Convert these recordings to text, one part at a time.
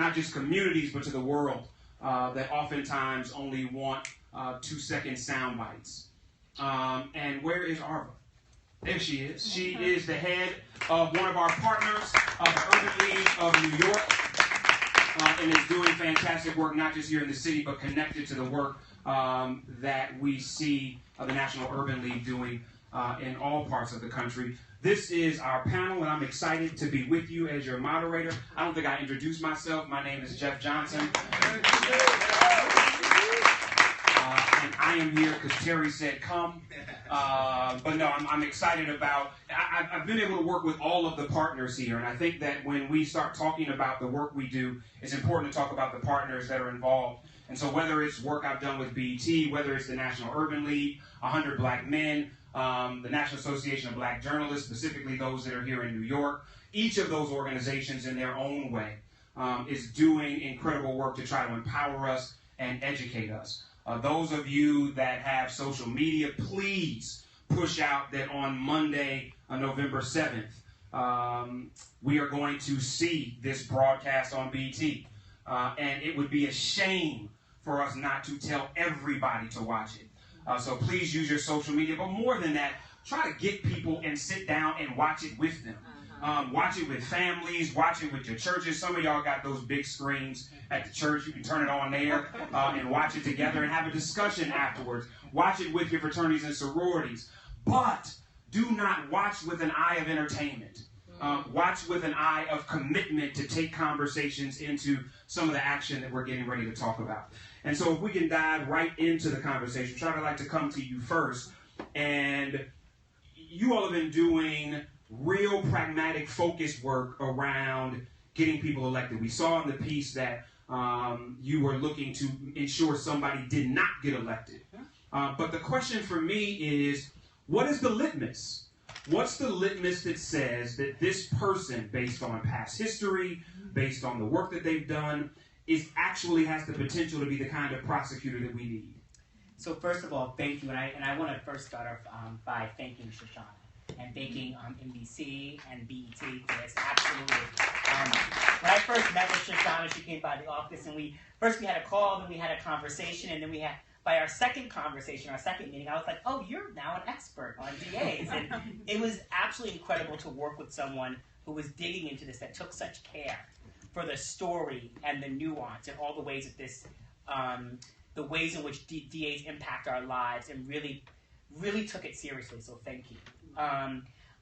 not just communities, but to the world that oftentimes only want 2-second sound bites. And where is Arva? There she is. She is the head of one of our partners of the Urban League of New York, and is doing fantastic work, not just here in the city, but connected to the work that we see the National Urban League doing in all parts of the country. This is our panel, and I'm excited to be with you as your moderator. I don't think I introduced myself. My name is Jeff Johnson. And I am here because Terry said come. But no, I'm excited about, I've been able to work with all of the partners here, and I think that when we start talking about the work we do, it's important to talk about the partners that are involved. And so whether it's work I've done with BET, whether it's the National Urban League, 100 Black Men, the National Association of Black Journalists, specifically those that are here in New York, each of those organizations in their own way is doing incredible work to try to empower us and educate us. Those of you that have social media, please push out that on Monday, November 7th, we are going to see this broadcast on BET. And it would be a shame for us not to tell everybody to watch it. So please use your social media. But more than that, try to get people and sit down and watch it with them. Watch it with families, watch it with your churches. Some of y'all got those big screens at the church. You can turn it on there and watch it together and have a discussion afterwards. Watch it with your fraternities and sororities. But do not watch with an eye of entertainment. Watch with an eye of commitment to take conversations into some of the action that we're getting ready to talk about. And so if we can dive right into the conversation, I'd like to come to you first. And you all have been doing real pragmatic focused work around getting people elected. We saw in the piece that you were looking to ensure somebody did not get elected. But the question for me is, what is the litmus? What's the litmus that says that this person, based on past history, based on the work that they've done, actually has the potential to be the kind of prosecutor that we need? So first of all, thank you. And I want to first start off by thanking Shoshana and thanking NBC and BET for this. Absolutely. When I first met with Shoshana, she came by the office, and we had a call, then we had a conversation, and then we had, by our second conversation, our second meeting, I was like, oh, you're now an expert on DAs. And it was absolutely incredible to work with someone who was digging into this, that took such care for the story and the nuance and all the ways that this, the ways in which DAs impact our lives, and really, really took it seriously. So thank you.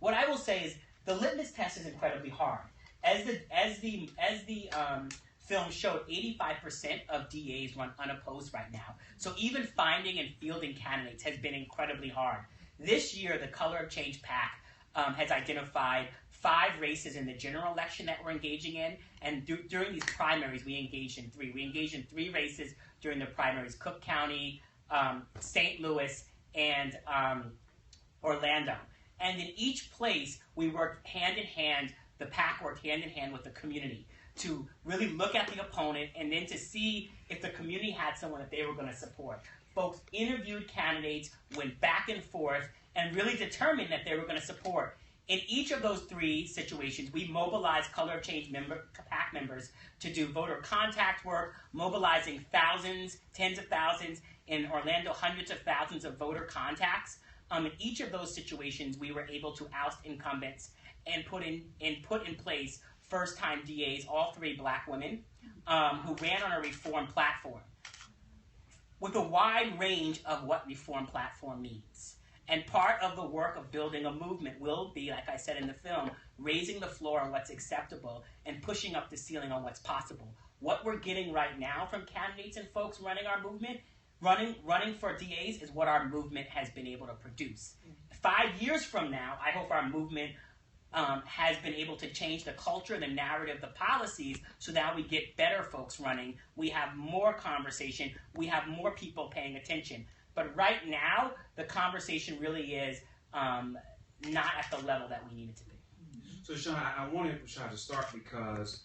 What I will say is the litmus test is incredibly hard. As the film showed, 85% of DAs run unopposed right now. So even finding and fielding candidates has been incredibly hard. This year, the Color of Change PAC has identified 5 races in the general election that we're engaging in, and during these primaries, we engaged in 3. We engaged in 3 races during the primaries: Cook County, St. Louis, and Orlando. And in each place, we worked hand in hand, the PAC worked hand in hand with the community to really look at the opponent and then to see if the community had someone that they were going to support. Folks interviewed candidates, went back and forth, and really determined that they were going to support. In each of those 3 situations, we mobilized Color of Change PAC members to do voter contact work, mobilizing thousands, tens of thousands, in Orlando, hundreds of thousands of voter contacts. In each of those situations, we were able to oust incumbents and put in place first-time DAs, all 3 black women, who ran on a reform platform with a wide range of what reform platform means. And part of the work of building a movement will be, like I said in the film, raising the floor on what's acceptable and pushing up the ceiling on what's possible. What we're getting right now from candidates and folks running our movement, running for DAs, is what our movement has been able to produce. 5 years from now, I hope our movement has been able to change the culture, the narrative, the policies, so that we get better folks running. We have more conversation. We have more people paying attention. But right now, the conversation really is not at the level that we need it to be. So, Sean, I wanted to start because